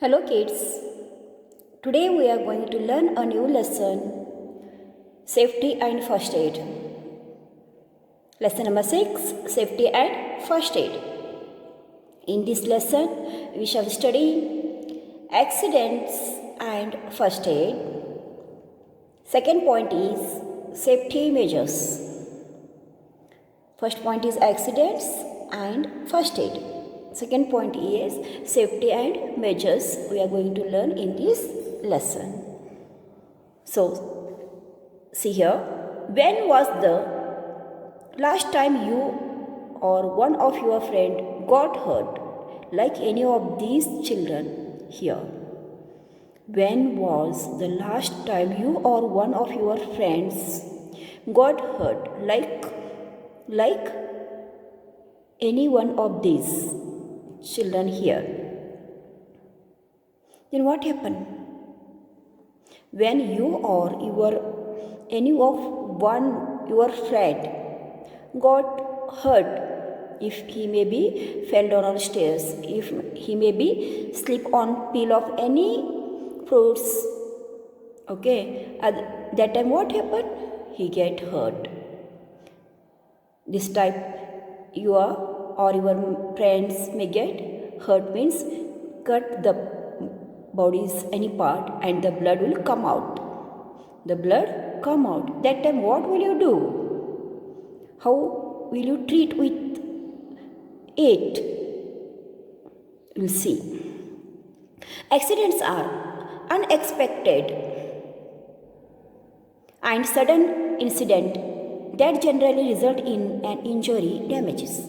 Hello kids, today we are going to learn a new lesson, Safety and First Aid. Lesson number 6, Safety and First Aid. In this lesson, we shall study accidents and first aid. Second point is safety measures. First point is accidents and first aid. Second point is safety and measures we are going to learn in this lesson. So, see here, when was the last time you or one of your friend got hurt like any of these children here? When was the last time you or one of your friends got hurt like any one of these children here? Then what happened? When you or your friend got hurt, if he maybe fell down on stairs, if he maybe slip on peel of any fruits, okay, at that time what happened? He get hurt. This type your friends may get hurt means cut the body's any part and the blood will come out. The blood come out. That time what will you do? How will you treat with it? We'll see. Accidents are unexpected and sudden incident that generally result in an injury damages.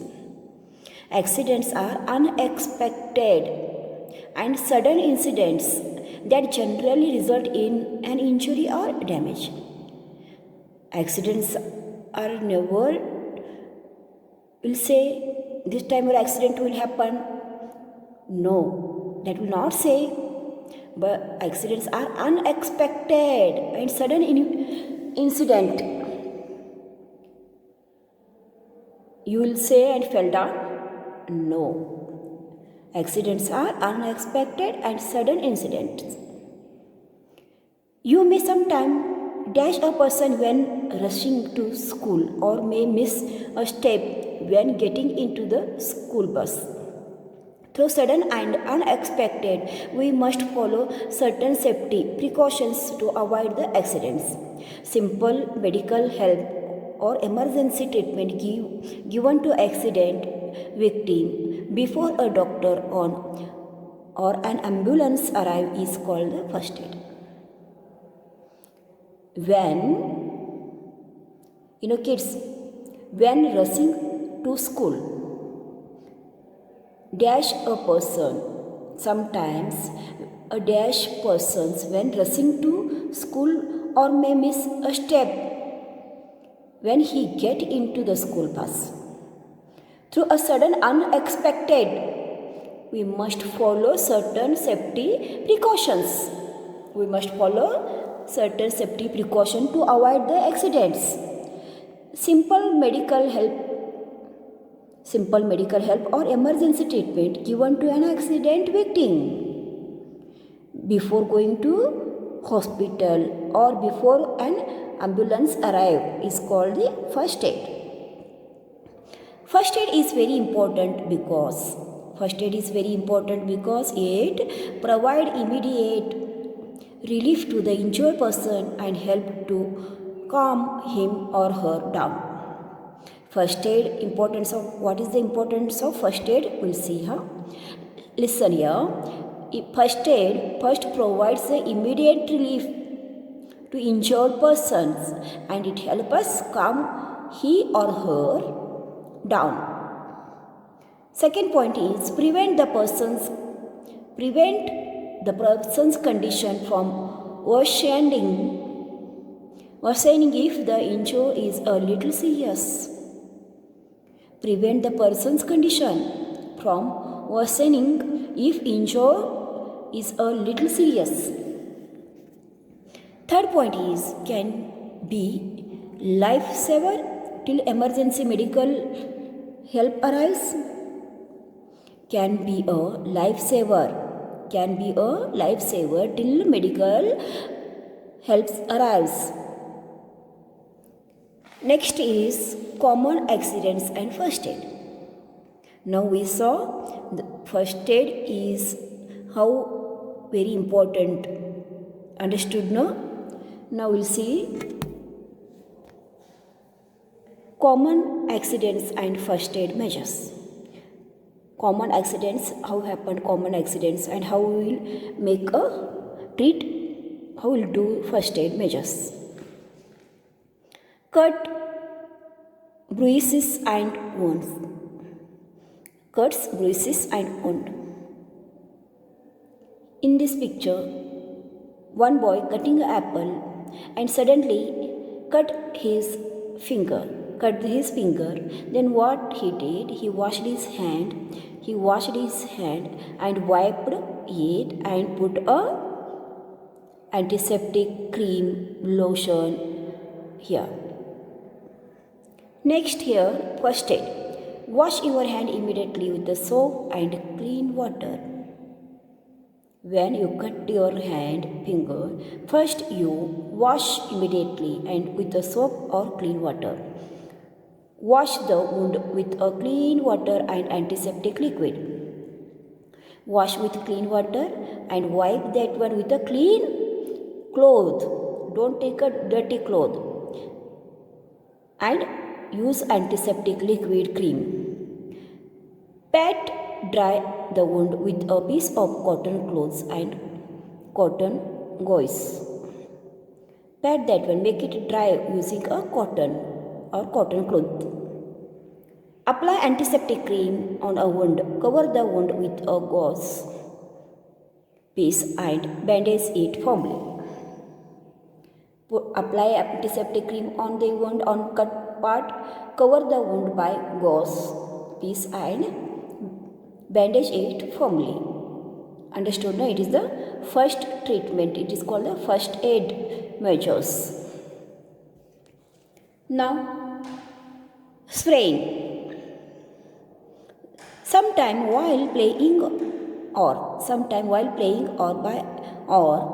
Accidents are unexpected and sudden incidents that generally result in an injury or damage. Accidents are never, will say, this time or accident will happen. No, that will not say. But accidents are unexpected and sudden incident. You will say and fell down. No. Accidents are unexpected and sudden incidents. You may sometimes dash a person when rushing to school or may miss a step when getting into the school bus. Through sudden and unexpected, we must follow certain safety precautions to avoid the accidents. Simple medical help or emergency treatment given to accident victim before a doctor or an ambulance arrive is called the first aid. Kids, when rushing to school, dash a person, sometimes a dash persons when rushing to school or may miss a step when he get into the school bus. Through a sudden unexpected, we must follow certain safety precautions. We must follow certain safety precautions to avoid the accidents. Simple medical help or emergency treatment given to an accident victim before going to hospital or before an ambulance arrive is called the first aid. First aid is very important because it provides immediate relief to the injured person and help to calm him or her down. First aid, what is the importance of first aid? We'll see here. Listen here. First aid first provides the immediate relief to injured persons and it helps us calm he or her down. Second point is prevent the person's condition from worsening if the injury is a little serious. Prevent the person's condition from worsening if injury is a little serious. Third point is can be lifesaver till emergency medical help arrives. Can be a lifesaver can be a lifesaver till medical help arrives. Next is common accidents and first aid. Now we saw the first aid is how very important. Understood, no? Now we'll see common accidents and first aid measures. Common accidents, how happen common accidents, and how we will make a treat, how we will do first aid measures. Cut, bruises and wounds. Cuts, bruises and wound. In this picture, one boy cutting an apple and suddenly cut his finger. Then what he did, he washed his hand and wiped it and put a antiseptic cream, lotion here. Next here, first aid. Wash your hand immediately with the soap and clean water. When you cut your finger, first you wash immediately and with the soap or clean water. Wash the wound with a clean water and antiseptic liquid. Wash with clean water and wipe that one with a clean cloth. Don't take a dirty cloth. And use antiseptic liquid cream. Pat dry the wound with a piece of cotton cloths and cotton gauze. Pat that one, make it dry using a cotton or cotton cloth. Apply antiseptic cream on a wound. Cover the wound with a gauze piece and bandage it firmly. Apply antiseptic cream on the wound on cut part. Cover the wound by gauze piece and bandage it firmly. Understood? No? It is the first treatment. It is called the first aid measures. Now, spraying. Sometime while playing or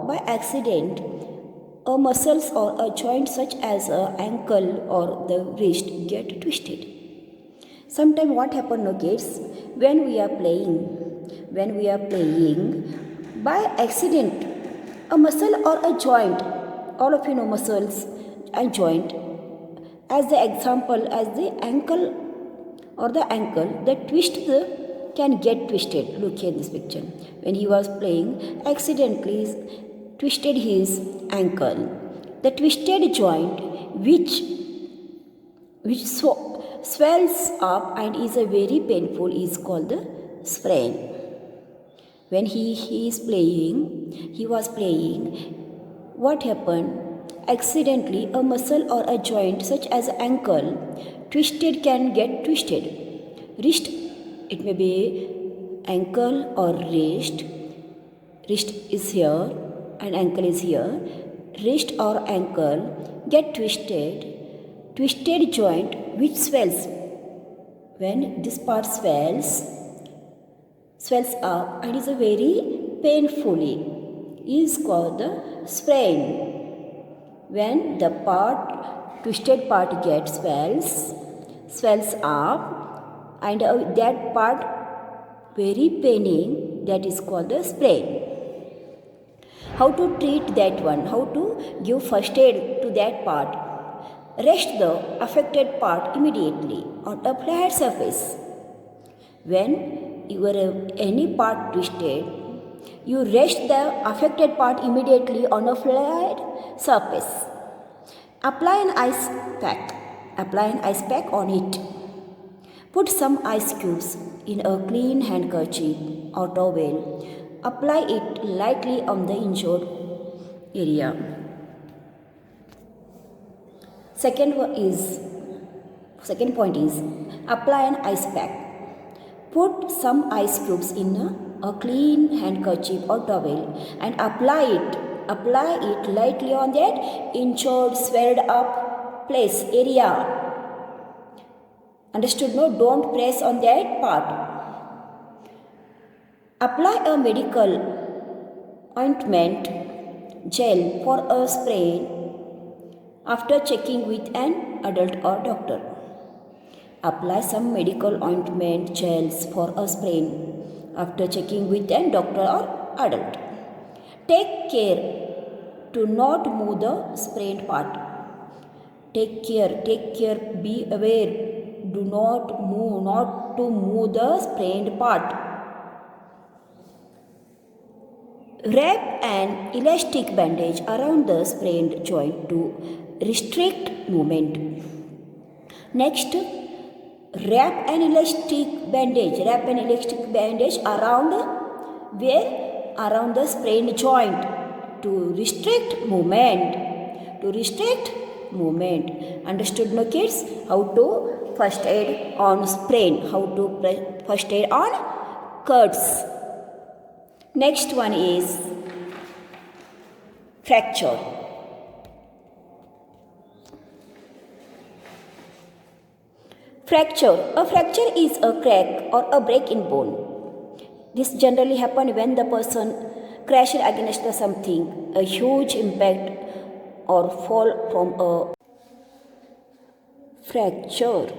by accident, a muscles or a joint such as a ankle or the wrist get twisted. Sometimes what happen, no kids, when we are playing by accident, a muscle or a joint, all of you know muscles and joint, as the example, as the ankle or the ankle, the can get twisted. Look here in this picture. When he was playing, accidentally twisted his ankle. The twisted joint which swells up and is a very painful is called the sprain. When he was playing, what happened? Accidentally a muscle or a joint such as ankle twisted can get twisted. Wrist, it may be ankle or wrist. Wrist is here and ankle is here. Wrist or ankle get twisted. Twisted joint which swells. When this part swells up and is a very painfully is called the sprain. When the twisted part gets swells up and that part very paining, that is called the sprain. How to treat that one? How to give first aid to that part? Rest the affected part immediately on a flat surface. When any part twisted, you rest the affected part immediately on a flat surface. Apply an ice pack on it. Put some ice cubes in a clean handkerchief or towel. Apply it lightly on the injured area. Second point is apply an ice pack. Put some ice cubes in a clean handkerchief or towel and apply it lightly on that injured, swelled up place, area. Understood? No, don't press on that part. Apply a medical ointment, gel for a sprain after checking with an adult or doctor. Apply some medical ointment, gels for a sprain after checking with an doctor or adult. Take care to not move the sprained part. Take care, be aware, do not to move the sprained part. Wrap an elastic bandage around the sprained joint to restrict movement. Next, wrap an elastic bandage around the sprained joint to restrict movement. Understood, no kids? How to first aid on sprain, how to first aid on cuts. Next one is fracture. A fracture is a crack or a break in bone. This generally happens when the person crashes against something, a huge impact or fall from a fracture.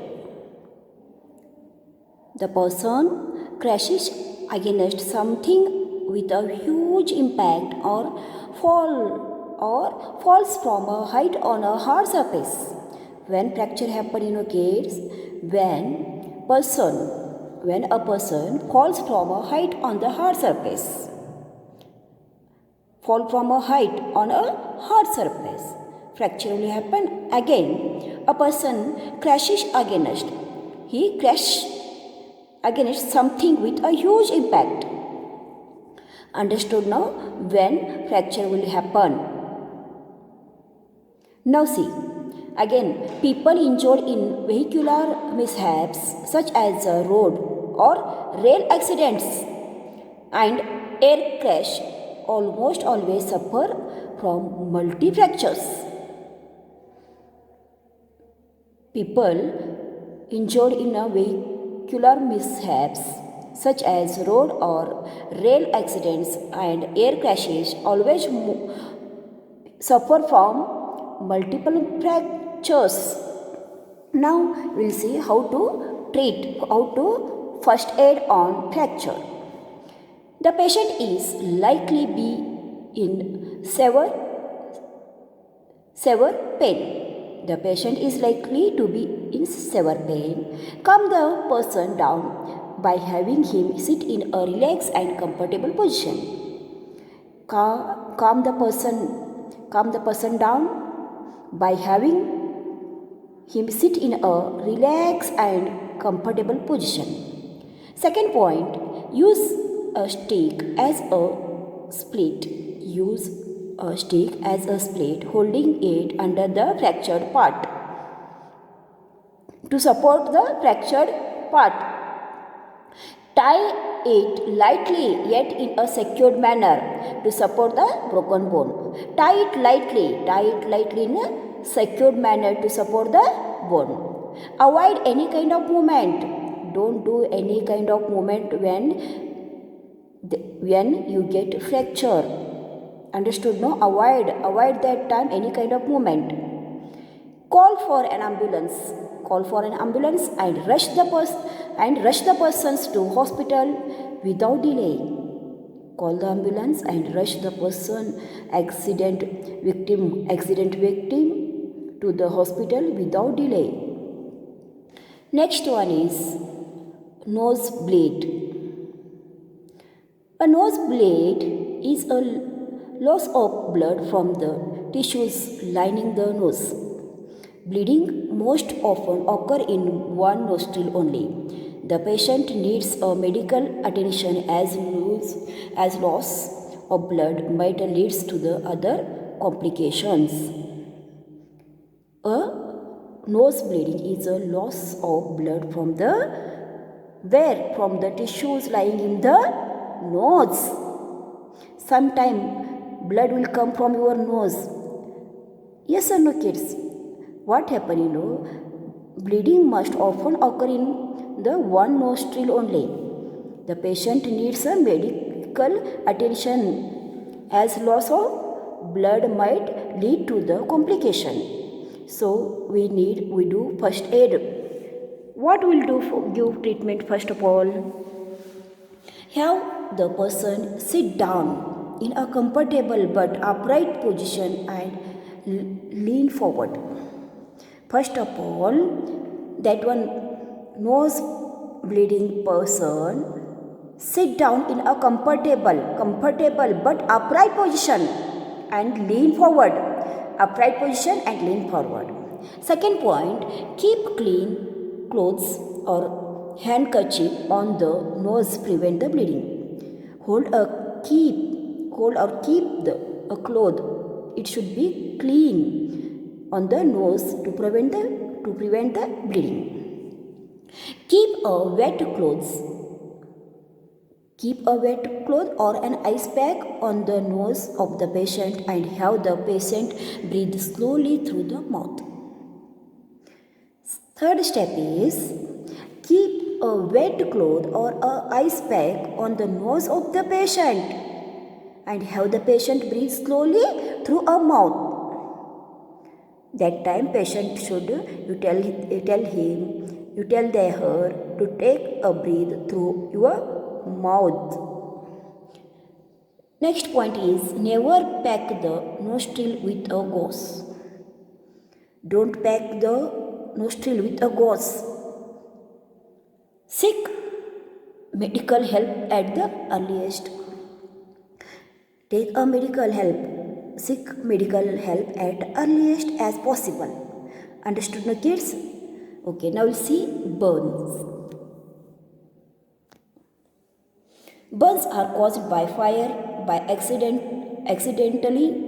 The person crashes against something with a huge impact or falls from a height on a hard surface. When fracture happens in a case, when a person falls from a height on the hard surface, fracture will happen. Again, a person crashes against something with a huge impact. Understood now when fracture will happen? Now see, again, people injured in vehicular mishaps such as road or rail accidents and air crash almost always suffer from multi-fractures. People injured in vehicular mishaps such as road or rail accidents and air crashes always suffer from multiple fractures. Now we'll see how to first aid on fracture. The patient is likely be in severe pain. The patient is likely to be in severe pain. Calm the person down by having him sit in a relaxed and comfortable position. Calm the person down by having him sit in a relaxed and comfortable position. Second point, use a stick as a split. Holding it under the fractured part to support the fractured part. Tie it lightly yet in a secured manner to support the broken bone. Tie it lightly in a secured manner to support the bone. Avoid any kind of movement. Don't do any kind of movement when you get fracture. Understood? No? Avoid that time any kind of movement. Call for an ambulance and rush the persons to hospital without delay. Call the ambulance and rush the accident victim to the hospital without delay. Next one is nosebleed. A nosebleed is a loss of blood from the tissues lining the nose. Bleeding most often occur in one nostril only. The patient needs a medical attention as loss of blood might lead to the other complications. A nose bleeding is a loss of blood from the tissues lying in the nose. Sometimes blood will come from your nose. Yes or no, kids? What happens, bleeding must often occur in the one nostril only. The patient needs a medical attention as loss of blood might lead to the complication. So we do first aid. What will do for give treatment first of all? Have the person sit down in a comfortable but upright position and lean forward. First of all, that one nose bleeding person sit down in a comfortable but upright position and lean forward. Upright position and lean forward. Second point, keep clean clothes or handkerchief on the nose prevent the bleeding. Hold or keep a cloth. It should be clean on the nose to prevent the bleeding. Keep a wet cloth or an ice pack on the nose of the patient and have the patient breathe slowly through the mouth. Third step is keep a wet cloth or a ice pack on the nose of the patient and have the patient breathe slowly through a mouth. That time patient should you tell her to take a breath through your mouth. Next point is never pack the nostril with a gauze. Don't pack the nostril with a gauze. Seek medical help at the earliest. Take a medical help. Seek medical help at earliest as possible. Understood, no kids? Okay, now we'll see burns. Burns are caused by fire, by accidentally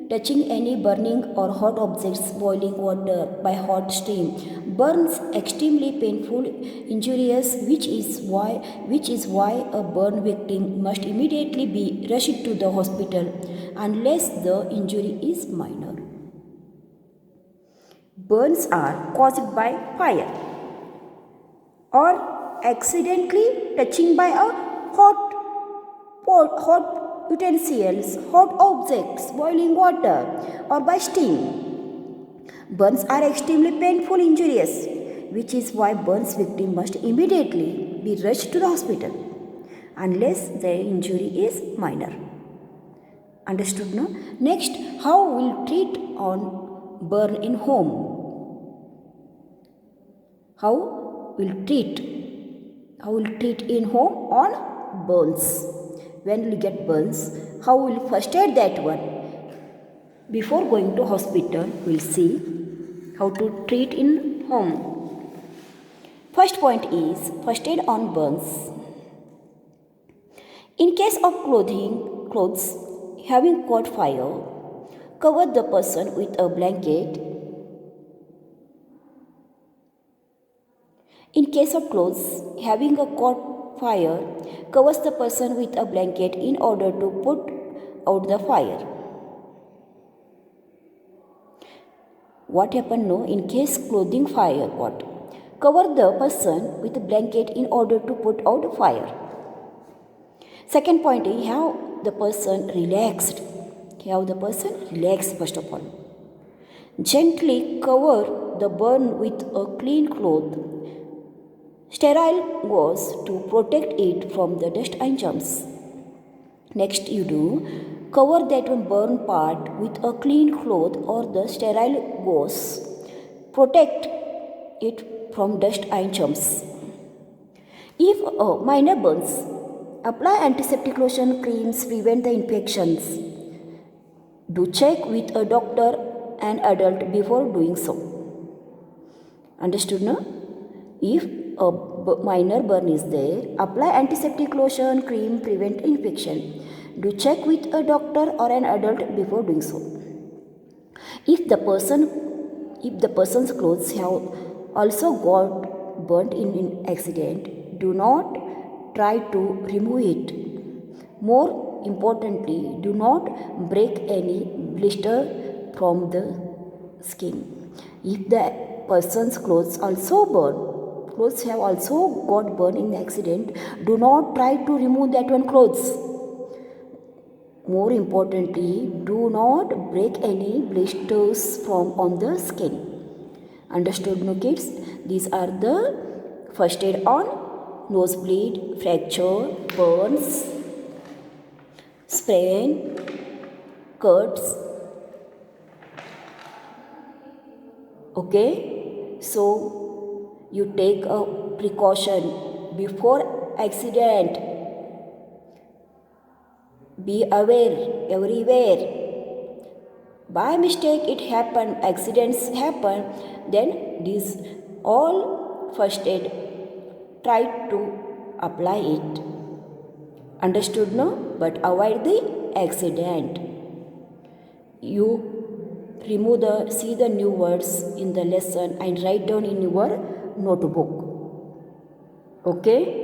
touching any burning or hot objects, boiling water, by hot steam. Burns extremely painful, injurious, which is why a burn victim must immediately be rushed to the hospital unless the injury is minor. Burns are caused by fire or accidentally touching by a hot utensils, hot objects, boiling water, or by steam. Burns are extremely painful, injurious, which is why burns victim must immediately be rushed to the hospital unless the injury is minor. Understood, no? Next, how will treat on burn in home? How will treat in home on burns? When we get burns, how will first aid that one? Before going to hospital, we'll see how to treat in home. First point is first aid on burns. In case of clothes having caught fire, cover the person with a blanket. In case of clothes having caught fire, covers the person with a blanket in order to put out the fire. What happened now? In case clothing fire, what? Cover the person with a blanket in order to put out fire. Second point is have the person relaxed. Have the person relaxed first of all. Gently cover the burn with a clean cloth. Sterile gauze to protect it from the dust and germs. Next you do cover that one burn part with a clean cloth or the sterile gauze. Protect it from dust and germs. If minor burns, apply antiseptic lotion creams, prevent the infections. Do check with a doctor and adult before doing so. Understood, no? If a minor burn is there, apply antiseptic lotion, cream, prevent infection. Do check with a doctor or an adult before doing so. If the person's clothes have also got burnt in an accident, do not try to remove it. More importantly, do not break any blister from the skin. If the person's clothes have also got burned in the accident, do not try to remove that one clothes. More importantly, do not break any blisters from on the skin. Understood, no kids? These are the first aid on nosebleed, fracture, burns, sprain, cuts. Okay, so you take a precaution before accident. Be aware everywhere. By mistake it happen, accidents happen, then these all first aid try to apply it. Understood, no? But avoid the accident. You remove the see the new words in the lesson and write down in your notebook. Okay.